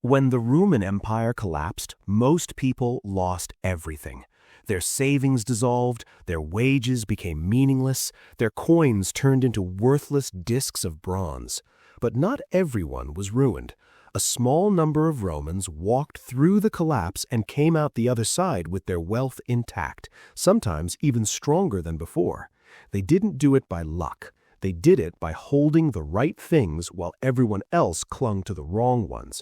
When the Roman Empire collapsed, most people lost everything. Their savings dissolved, their wages became meaningless, their coins turned into worthless discs of bronze. But not everyone was ruined. A small number of Romans walked through the collapse and came out the other side with their wealth intact, sometimes even stronger than before. They didn't do it by luck. They did it by holding the right things while everyone else clung to the wrong ones.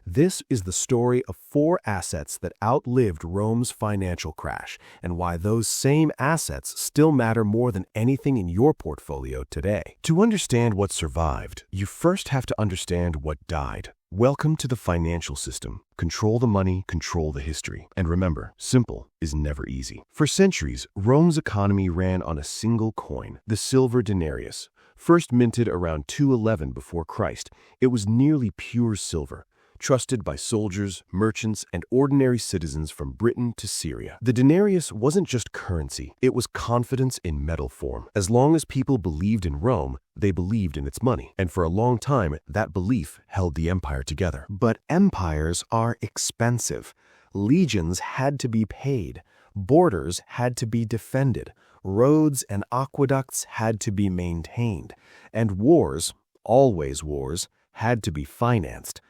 This is the story of 4 assets that outlived Rome's financial crash, and why those same assets still matter more than anything in your portfolio today. To understand what survived, you first have to understand what died. Welcome to the financial system. Control the money, control the history. And remember, simple is never easy. For centuries, Rome's economy ran on a single coin, the silver denarius. First minted around 211 before Christ, it was nearly pure silver, trusted by soldiers, merchants, and ordinary citizens from Britain to Syria. The denarius wasn't just currency, it was confidence in metal form. As long as people believed in Rome, they believed in its money, and for a long time, that belief held the empire together. But empires are expensive. Legions had to be paid. Borders had to be defended. Roads and aqueducts had to be maintained. And wars, always wars, had to be financed.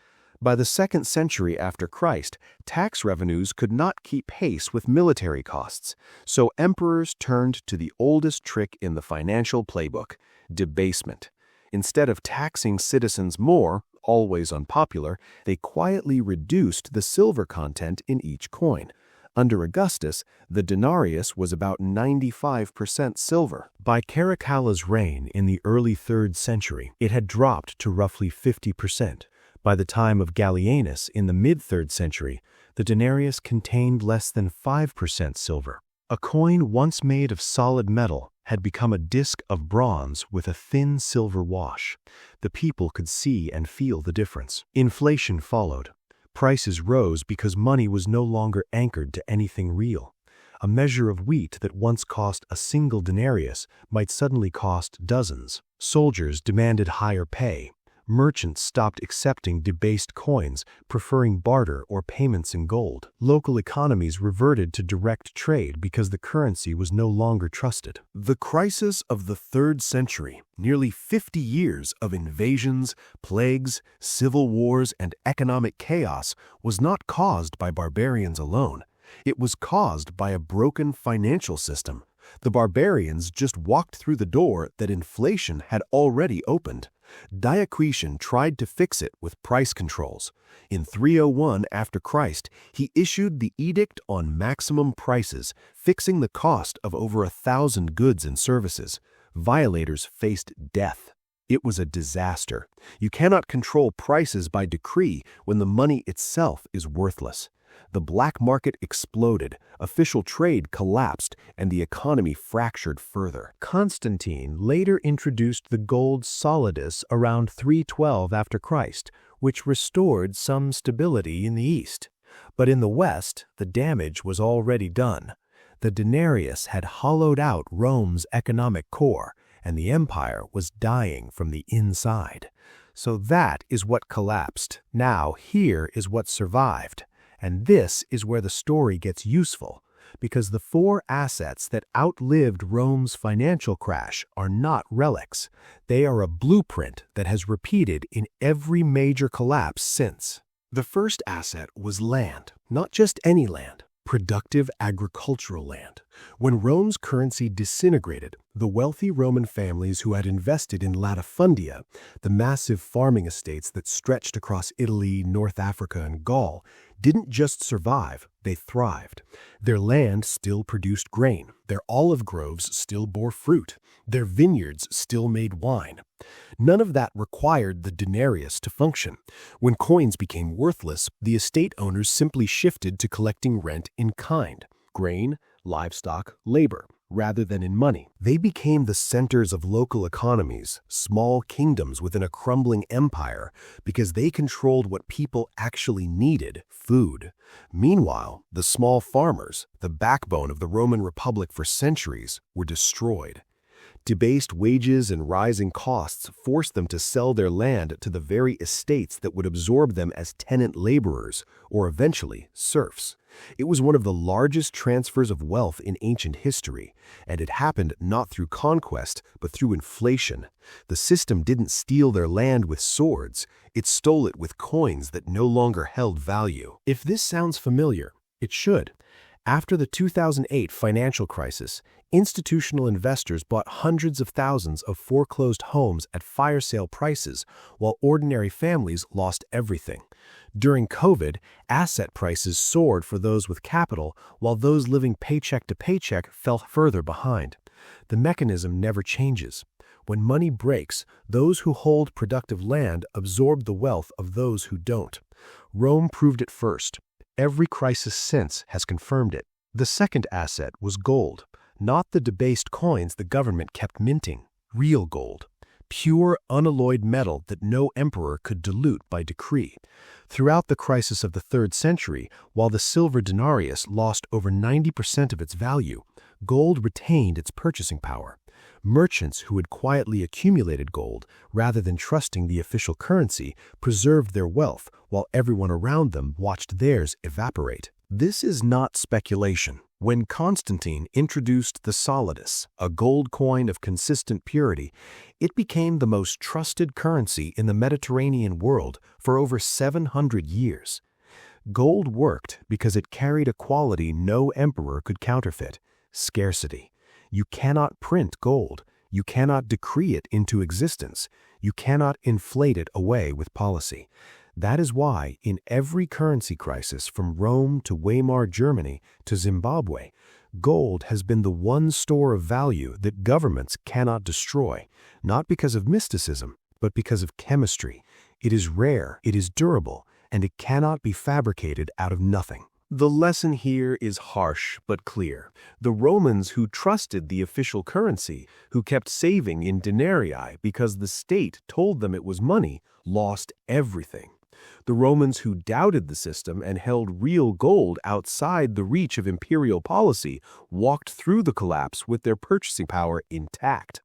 By the 2nd century after Christ, tax revenues could not keep pace with military costs, so emperors turned to the oldest trick in the financial playbook, debasement. Instead of taxing citizens more, always unpopular, they quietly reduced the silver content in each coin. Under Augustus, the denarius was about 95% silver. By Caracalla's reign in the early 3rd century, it had dropped to roughly 50%. By the time of Gallienus in the mid-3rd century, the denarius contained less than 5% silver. A coin once made of solid metal had become a disc of bronze with a thin silver wash. The people could see and feel the difference. Inflation followed. Prices rose because money was no longer anchored to anything real. A measure of wheat that once cost a single denarius might suddenly cost dozens. Soldiers demanded higher pay. Merchants stopped accepting debased coins, preferring barter or payments in gold. Local economies reverted to direct trade because the currency was no longer trusted. The crisis of the 3rd century, nearly 50 years of invasions, plagues, civil wars, and economic chaos, was not caused by barbarians alone. It was caused by a broken financial system. The barbarians just walked through the door that inflation had already opened. Diocletian tried to fix it with price controls. In 301 after Christ, he issued the Edict on Maximum Prices, fixing the cost of over 1,000 goods and services. Violators faced death. It was a disaster. You cannot control prices by decree when the money itself is worthless. The black market exploded, official trade collapsed, and the economy fractured further. Constantine later introduced the gold solidus around 312 after Christ, which restored some stability in the East. But in the West, the damage was already done. The denarius had hollowed out Rome's economic core, and the empire was dying from the inside. So that is what collapsed. Now here is what survived. And this is where the story gets useful, because the 4 assets that outlived Rome's financial crash are not relics. They are a blueprint that has repeated in every major collapse since. The first asset was land, not just any land, productive agricultural land. When Rome's currency disintegrated, the wealthy Roman families who had invested in latifundia, the massive farming estates that stretched across Italy, North Africa, and Gaul, didn't just survive, they thrived. Their land still produced grain, their olive groves still bore fruit, their vineyards still made wine. None of that required the denarius to function. When coins became worthless, the estate owners simply shifted to collecting rent in kind, grain, livestock, labor, rather than in money. They became the centers of local economies, small kingdoms within a crumbling empire, because they controlled what people actually needed, food. Meanwhile, the small farmers, the backbone of the Roman Republic for centuries, were destroyed. Debased wages and rising costs forced them to sell their land to the very estates that would absorb them as tenant laborers, or eventually serfs. It was one of the largest transfers of wealth in ancient history, and it happened not through conquest, but through inflation. The system didn't steal their land with swords, it stole it with coins that no longer held value. If this sounds familiar, it should. After the 2008 financial crisis, institutional investors bought hundreds of thousands of foreclosed homes at fire sale prices, while ordinary families lost everything. During COVID, asset prices soared for those with capital, while those living paycheck to paycheck fell further behind. The mechanism never changes. When money breaks, those who hold productive land absorb the wealth of those who don't. Rome proved it first. Every crisis since has confirmed it. The second asset was gold, not the debased coins the government kept minting. Real gold. Pure, unalloyed metal that no emperor could dilute by decree. Throughout the crisis of the 3rd century, while the silver denarius lost over 90% of its value, gold retained its purchasing power. Merchants who had quietly accumulated gold, rather than trusting the official currency, preserved their wealth, while everyone around them watched theirs evaporate. This is not speculation. When Constantine introduced the solidus, a gold coin of consistent purity, it became the most trusted currency in the Mediterranean world for over 700 years. Gold worked because it carried a quality no emperor could counterfeit: scarcity. You cannot print gold. You cannot decree it into existence. You cannot inflate it away with policy. That is why, in every currency crisis from Rome to Weimar Germany to Zimbabwe, gold has been the one store of value that governments cannot destroy, not because of mysticism, but because of chemistry. It is rare, it is durable, and it cannot be fabricated out of nothing. The lesson here is harsh but clear. The Romans who trusted the official currency, who kept saving in denarii because the state told them it was money, lost everything. The Romans who doubted the system and held real gold outside the reach of imperial policy walked through the collapse with their purchasing power intact.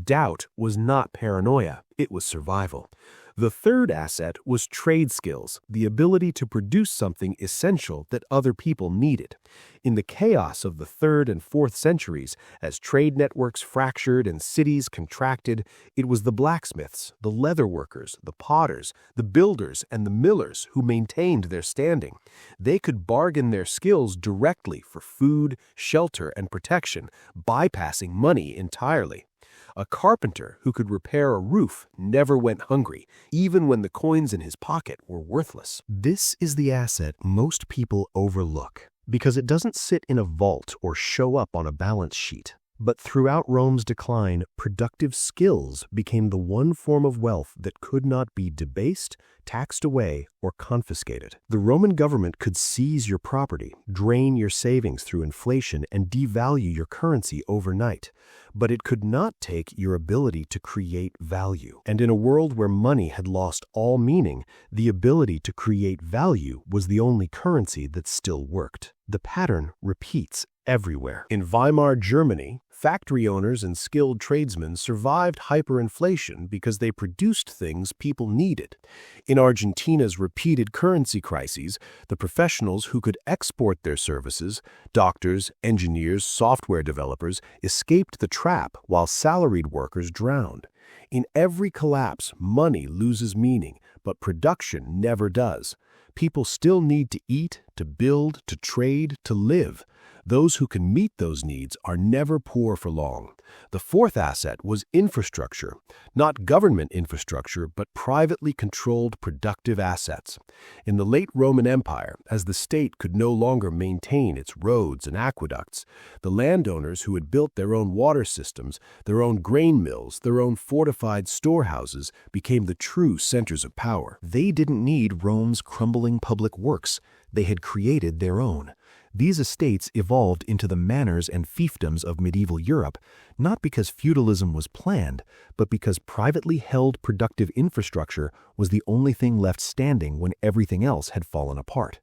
Doubt was not paranoia, it was survival. The third asset was trade skills, the ability to produce something essential that other people needed. In the chaos of the 3rd and 4th centuries, as trade networks fractured and cities contracted, it was the blacksmiths, the leather workers, the potters, the builders, and the millers who maintained their standing. They could bargain their skills directly for food, shelter, and protection, bypassing money entirely. A carpenter who could repair a roof never went hungry, even when the coins in his pocket were worthless. This is the asset most people overlook, because it doesn't sit in a vault or show up on a balance sheet. But throughout Rome's decline, productive skills became the one form of wealth that could not be debased, taxed away, or confiscated. The Roman government could seize your property, drain your savings through inflation, and devalue your currency overnight. But it could not take your ability to create value. And in a world where money had lost all meaning, the ability to create value was the only currency that still worked. The pattern repeats everywhere. In Weimar Germany, factory owners and skilled tradesmen survived hyperinflation because they produced things people needed. In Argentina's repeated currency crises, the professionals who could export their services, doctors, engineers, software developers, escaped the trap while salaried workers drowned. In every collapse, money loses meaning, but production never does. People still need to eat, to build, to trade, to live. Those who can meet those needs are never poor for long. The fourth asset was infrastructure, not government infrastructure, but privately controlled productive assets. In the late Roman Empire, as the state could no longer maintain its roads and aqueducts, the landowners who had built their own water systems, their own grain mills, their own fortified storehouses, became the true centers of power. They didn't need Rome's crumbling public works. They had created their own. These estates evolved into the manors and fiefdoms of medieval Europe, not because feudalism was planned, but because privately held productive infrastructure was the only thing left standing when everything else had fallen apart.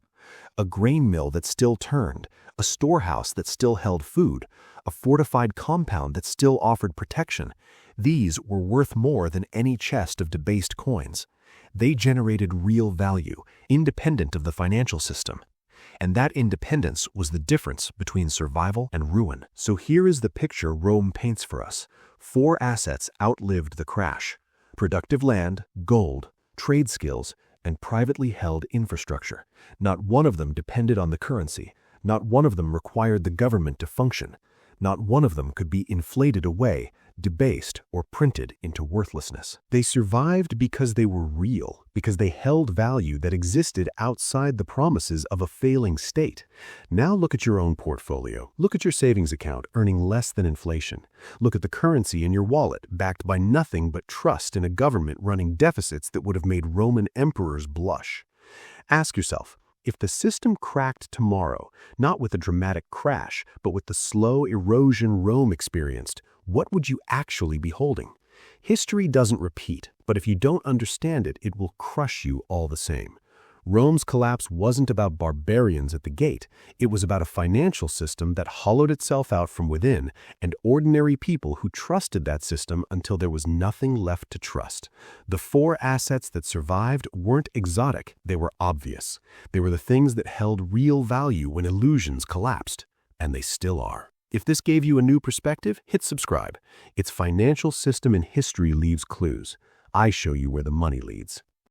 a grain mill that still turned, a storehouse that still held food, a fortified compound that still offered protection. These were worth more than any chest of debased coins. They generated real value, independent of the financial system. And that independence was the difference between survival and ruin. So here is the picture Rome paints for us. 4 assets outlived the crash: productive land, gold, trade skills, and privately held infrastructure. Not one of them depended on the currency. Not one of them required the government to function. Not one of them could be inflated away, debased, or printed into worthlessness. They survived because they were real, because they held value that existed outside the promises of a failing state. Now look at your own portfolio. Look at your savings account earning less than inflation. Look at the currency in your wallet, backed by nothing but trust in a government running deficits that would have made Roman emperors blush. Ask yourself, if the system cracked tomorrow, not with a dramatic crash, but with the slow erosion Rome experienced, what would you actually be holding? History doesn't repeat, but if you don't understand it, it will crush you all the same. Rome's collapse wasn't about barbarians at the gate. It was about a financial system that hollowed itself out from within, and ordinary people who trusted that system until there was nothing left to trust. The 4 assets that survived weren't exotic, they were obvious. They were the things that held real value when illusions collapsed, and they still are. If this gave you a new perspective, hit subscribe. Its financial system in history leaves clues. I show you where the money leads.